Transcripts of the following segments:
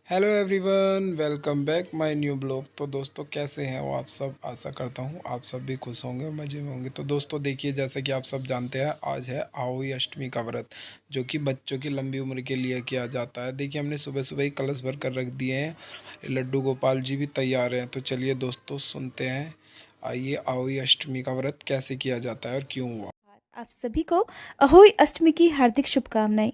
Hello everyone, welcome back my new blog. तो दोस्तों कैसे हैं वो आप सब। आशा करता हूँ आप सब भी खुश होंगे, मज़े में होंगे। तो दोस्तों देखिए, जैसे कि आप सब जानते हैं, आज है आओई अष्टमी का व्रत, जो कि बच्चों की लंबी उम्र के लिए किया जाता है। देखिए, हमने सुबह सुबह ही कलश भर कर रख दिए हैं। लड्डू गोपाल जी भी तैयार हैं। तो चलिए दोस्तों सुनते हैं, आइए, आओई अष्टमी का व्रत कैसे किया जाता है और क्यों हुआ। आप सभी को अहोई अष्टमी की हार्दिक शुभकामनाएं।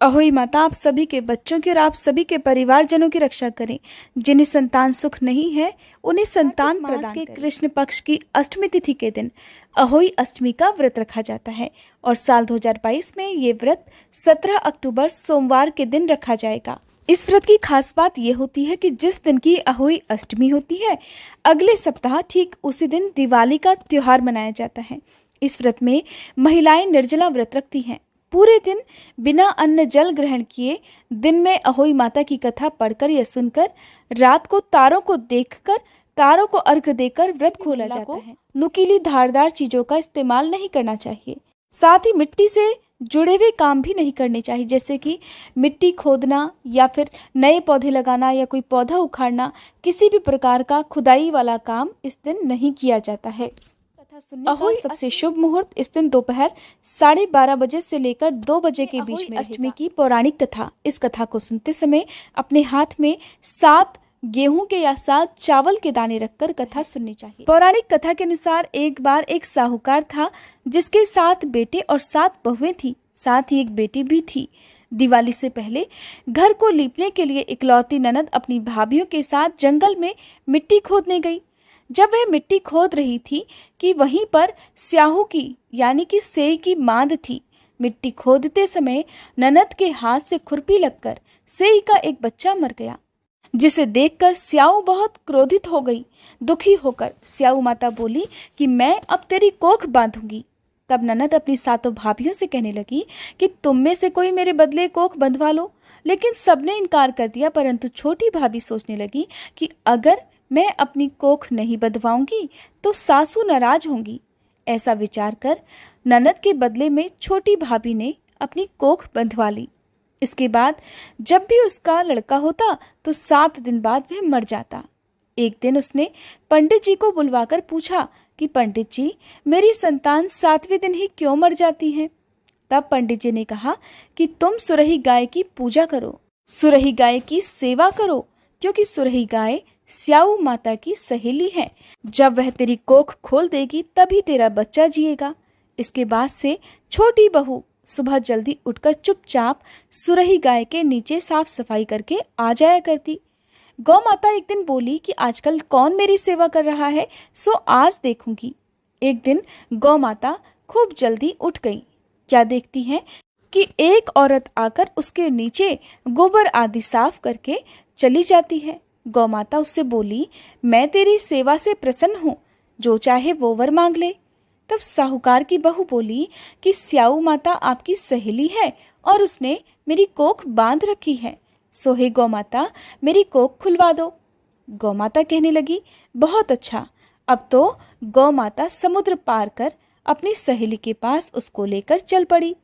अहोई माता आप सभी के बच्चों की और आप सभी के परिवारजनों की रक्षा करें। जिन्हें संतान सुख नहीं है उन्हें संतान प्रदान करें। कृष्ण पक्ष की अष्टमी तिथि के दिन अहोई अष्टमी का व्रत रखा जाता है और साल 2022 में ये व्रत 17 अक्टूबर सोमवार के दिन रखा जाएगा। इस व्रत की खास बात यह होती है कि जिस दिन की अहोई अष्टमी होती है, अगले सप्ताह ठीक उसी दिन दिवाली का त्योहार मनाया जाता है। इस व्रत में महिलाएं निर्जला व्रत रखती हैं। पूरे दिन बिना अन्न जल ग्रहण किए दिन में अहोई माता की कथा पढ़कर या सुनकर, रात को तारों को देखकर, तारों को अर्घ देकर व्रत खोला जाता है। नुकीली धारदार चीजों का इस्तेमाल नहीं करना चाहिए। साथ ही मिट्टी से जुड़े हुए काम भी नहीं करने चाहिए, जैसे कि मिट्टी खोदना या फिर नए पौधे लगाना या कोई पौधा उखाड़ना। किसी भी प्रकार का खुदाई वाला काम इस दिन नहीं किया जाता है। कथा सुनने का सबसे शुभ मुहूर्त इस दिन दोपहर 12:30 बजे से लेकर 2 बजे के बीच में। अष्टमी की पौराणिक कथा। इस कथा को सुनते समय अपने हाथ में 7 गेहूं के या 7 चावल के दाने रखकर कथा सुननी चाहिए। पौराणिक कथा के अनुसार एक बार एक साहूकार था जिसके 7 बेटे और 7 बहुएं थी, साथ ही एक बेटी भी थी। दिवाली से पहले घर को लीपने के लिए इकलौती ननद अपनी भाभीयों के साथ जंगल में मिट्टी खोदने गई। जब वह मिट्टी खोद रही थी कि वहीं पर स्याहू की यानी कि सेई की मांद थी। मिट्टी खोदते समय ननद के हाथ से खुरपी लगकर सेई का एक बच्चा मर गया, जिसे देखकर स्याऊ बहुत क्रोधित हो गई। दुखी होकर स्याऊ माता बोली कि मैं अब तेरी कोख बांधूंगी। तब ननद अपनी सातों भाभियों से कहने लगी कि तुम में से कोई मेरे बदले कोख बंधवा लो, लेकिन सबने इनकार कर दिया। परंतु छोटी भाभी सोचने लगी कि अगर मैं अपनी कोख नहीं बंधवाऊंगी तो सासू नाराज होंगी। ऐसा विचार कर ननद के बदले में छोटी भाभी ने अपनी कोख बंधवा ली। इसके बाद जब भी उसका लड़का होता तो 7 दिन बाद वह मर जाता। एक दिन उसने पंडित जी को बुलवाकर पूछा कि पंडित जी, मेरी संतान 7वें दिन ही क्यों मर जाती है। तब पंडित जी ने कहा कि तुम सुरही गाय की पूजा करो, सुरही गाय की सेवा करो, क्योंकि सुरही गाय स्याऊ माता की सहेली है। जब वह तेरी कोख खोल देगी तभी तेरा बच्चा जिएगा। इसके बाद से छोटी बहू सुबह जल्दी उठकर चुपचाप सुरही गाय के नीचे साफ सफाई करके आ जाया करती। गौ माता एक दिन बोली कि आजकल कौन मेरी सेवा कर रहा है, सो आज देखूंगी। एक दिन गौ माता खूब जल्दी उठ गई। क्या देखती है कि एक औरत आकर उसके नीचे गोबर आदि साफ करके चली जाती है। गौ माता उससे बोली, मैं तेरी सेवा से प्रसन्न हूँ, जो चाहे वो वर मांग ले। तब साहूकार की बहू बोली कि स्याऊ माता आपकी सहेली है और उसने मेरी कोख बांध रखी है, सो हे गौ माता मेरी कोख खुलवा दो। गौ माता कहने लगी, बहुत अच्छा। अब तो गौ माता समुद्र पार कर अपनी सहेली के पास उसको लेकर चल पड़ी।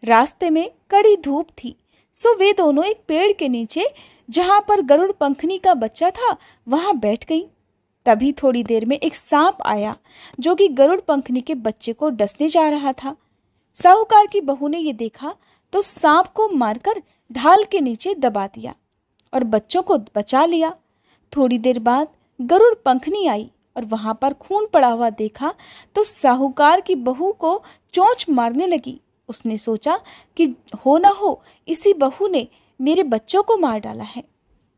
रास्ते में कड़ी धूप थी, सो वे दोनों एक पेड़ के नीचे, जहां पर गरुड़ पंखनी का बच्चा था, वहां बैठ गई। तभी थोड़ी देर में एक सांप आया जो कि गरुड़ पंखनी के बच्चे को डसने जा रहा था। साहूकार की बहू ने यह देखा तो सांप को मारकर ढाल के नीचे दबा दिया और बच्चों को बचा लिया। थोड़ी देर बाद गरुड़ पंखनी आई और वहां पर खून पड़ा हुआ देखा तो साहूकार की बहू को चोंच मारने लगी। उसने सोचा कि हो ना हो इसी बहू ने मेरे बच्चों को मार डाला है।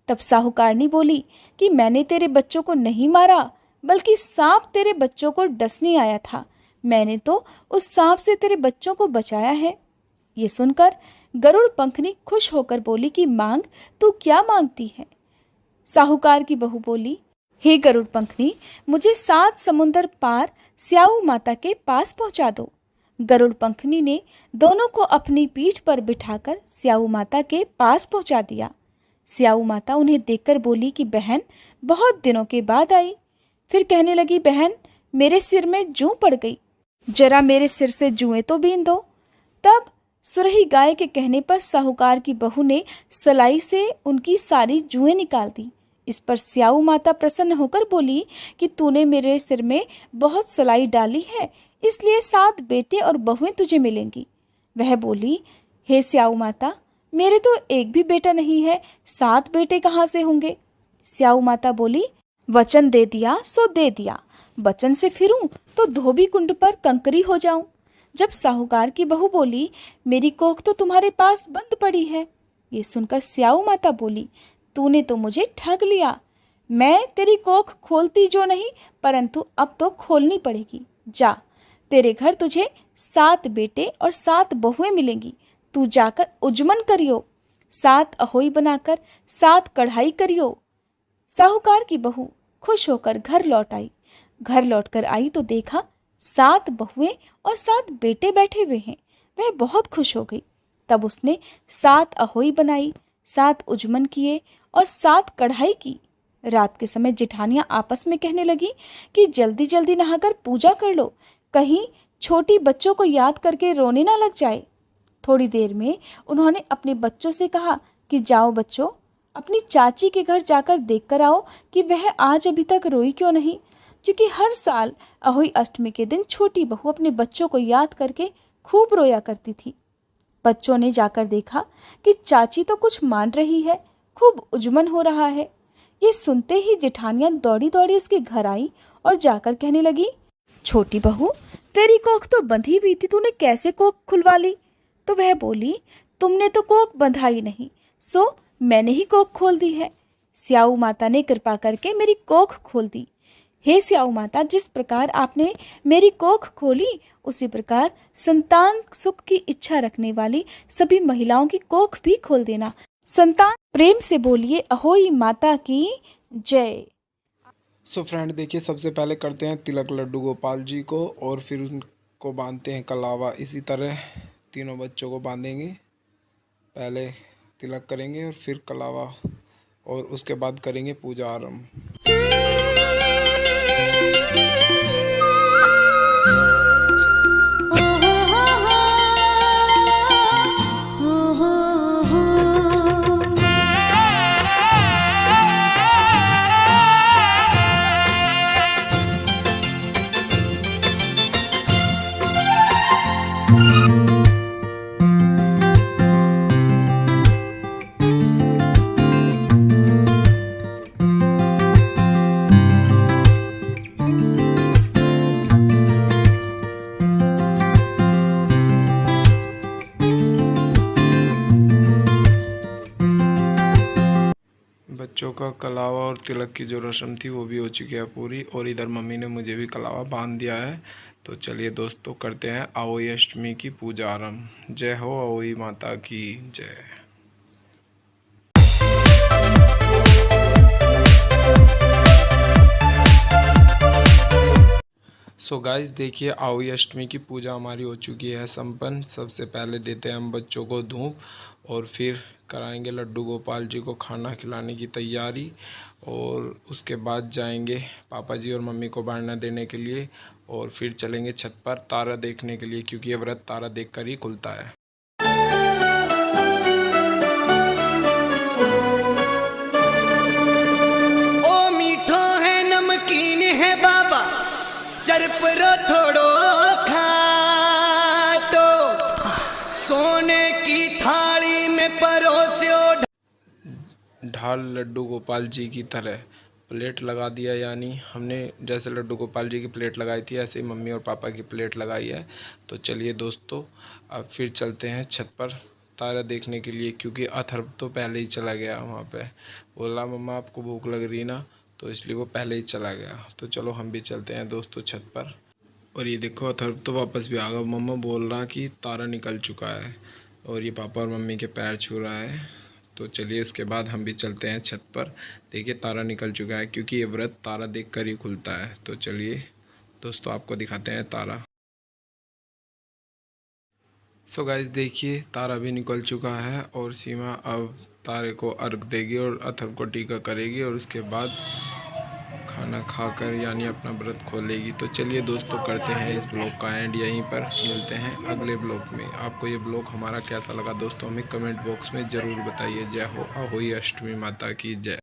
तब साहूकारनी बोली कि मैंने तेरे बच्चों को नहीं मारा, बल्कि सांप तेरे बच्चों को डसने आया था। मैंने तो उस सांप से तेरे बच्चों को बचाया है। ये सुनकर गरुड़ पंखनी खुश होकर बोली कि मांग, तू क्या मांगती है। साहूकार की बहू बोली, हे गरुड़ पंखनी, मुझे 7 समुंदर पार स्याऊ माता के पास पहुंचा दो। गरुड़ पंखनी ने दोनों को अपनी पीठ पर बिठाकर स्याऊ माता के पास पहुंचा दिया। स्याऊ माता उन्हें देखकर बोली कि बहन, बहुत दिनों के बाद आई। फिर कहने लगी, बहन मेरे सिर में जूं पड़ गई, जरा मेरे सिर से जुएं तो बीन दो। तब सुरही गाय के कहने पर साहूकार की बहू ने सलाई से उनकी सारी जुएं निकाल दी। इस पर स्याऊ माता प्रसन्न होकर बोली कि तूने मेरे सिर में बहुत सलाई डाली है, इसलिए 7 बेटे और बहुएं तुझे मिलेंगी। वह बोली, हे स्याऊ माता, मेरे तो एक भी बेटा नहीं है, 7 बेटे कहाँ से होंगे? स्याऊ माता बोली, वचन दे दिया सो दे दिया, वचन से फिरूं तो धोबी कुंड पर कंकरी हो जाऊं। जब साहूकार की बहू बोली, मेरी कोख तो तुम्हारे पास बंद पड़ी है। ये सुनकर स्याऊ माता बोली, तूने तो मुझे ठग लिया। मैं तेरी कोख खोलती जो नहीं, परंतु अब तो खोलनी पड़ेगी। जा, तेरे घर तुझे 7 बेटे और 7 बहुएं मिलेंगी। तू जाकर उजमन करियो, 7 अहोई बनाकर 7 कढ़ाई करियो। साहूकार की बहू खुश होकर घर लौट आई। घर लौटकर आई तो देखा 7 बहुएं और 7 बेटे बैठे हुए हैं। वह बहुत खुश हो गई। तब उसने 7 अहोई बनाई, 7 उजमन किए और 7 कढ़ाई की। रात के समय जेठानियां आपस में कहने लगी कि जल्दी जल्दी नहाकर पूजा कर लो, कहीं छोटी बच्चों को याद करके रोने ना लग जाए। थोड़ी देर में उन्होंने अपने बच्चों से कहा कि जाओ बच्चों, अपनी चाची के घर जाकर देख कर आओ कि वह आज अभी तक रोई क्यों नहीं, क्योंकि हर साल अहोई अष्टमी के दिन छोटी बहू अपने बच्चों को याद करके खूब रोया करती थी। बच्चों ने जाकर देखा कि चाची तो कुछ मान रही है, खूब उजमन हो रहा है। ये सुनते ही जेठानियां दौड़ी दौड़ी उसके घर आई और जाकर कहने लगी, छोटी बहू, तेरी कोख तो बंधी हुई थी, तूने कैसे कोख खुलवा ली? तो वह बोली, तुमने तो कोख बंधाई नहीं, सो मैंने ही कोख खोल दी है। स्याऊ माता ने कृपा करके मेरी कोख खोल दी। हे स्याऊ माता, जिस प्रकार आपने मेरी कोख खोली, उसी प्रकार संतान सुख की इच्छा रखने वाली सभी महिलाओं की कोख भी खोल देना। संतान प्रेम से बोलिए, अहोई माता की जय। सो फ्रेंड देखिए, सबसे पहले करते हैं तिलक लड्डू गोपाल जी को और फिर उनको बांधते हैं कलावा। इसी तरह तीनों बच्चों को बांधेंगे, पहले तिलक करेंगे और फिर कलावा, और उसके बाद करेंगे पूजा आरंभ। बच्चों का कलावा और तिलक की जो रस्म थी वो भी हो चुकी है पूरी, और इधर मम्मी ने मुझे भी कलावा बांध दिया है। तो चलिए दोस्तों, करते हैं अहोई अष्टमी की पूजा आरंभ। जय हो अहोई माता की जय। सो गाइस देखिए, अहोई अष्टमी की पूजा हमारी हो चुकी है संपन्न। सबसे पहले देते हैं हम बच्चों को धूप, और फिर कराएंगे लड्डू गोपाल जी को खाना खिलाने की तैयारी, और उसके बाद जाएंगे पापा जी और मम्मी को बारना देने के लिए, और फिर चलेंगे छत पर तारा देखने के लिए, क्योंकि ये व्रत तारा देखकर ही खुलता है। ओ मीठो है नमकीन है बाबा, चरपरो थोड़ो खाटो, सोने की थाली में परोस्यो। ढाल लड्डू गोपाल जी की तरह प्लेट लगा दिया, यानी हमने जैसे लड्डू गोपाल जी की प्लेट लगाई थी ऐसे ही मम्मी और पापा की प्लेट लगाई है। तो चलिए दोस्तों, अब फिर चलते हैं छत पर तारा देखने के लिए, क्योंकि अथर्व तो पहले ही चला गया वहाँ पे। बोला मम्मा आपको भूख लग रही ना, तो इसलिए वो पहले ही चला गया। तो चलो हम भी चलते हैं दोस्तों छत पर। और ये देखो, अथर्व तो वापस भी आ गया। मम्मा बोल रहा कि तारा निकल चुका है, और ये पापा और मम्मी के पैर छू रहा है। तो चलिए उसके बाद हम भी चलते हैं छत पर। देखिए तारा निकल चुका है, क्योंकि ये व्रत तारा देखकर ही खुलता है। तो चलिए दोस्तों, आपको दिखाते हैं तारा। सो गाइस देखिए, तारा भी निकल चुका है, और सीमा अब तारे को अर्घ देगी और अथर्व को टीका करेगी, और उसके बाद खाना खाकर यानी अपना व्रत खोलेगी। तो चलिए दोस्तों, करते हैं इस ब्लॉग का एंड यहीं पर। मिलते हैं अगले ब्लॉग में। आपको ये ब्लॉग हमारा कैसा लगा दोस्तों, हमें कमेंट बॉक्स में ज़रूर बताइए। जय हो, अहोई अष्टमी माता की जय।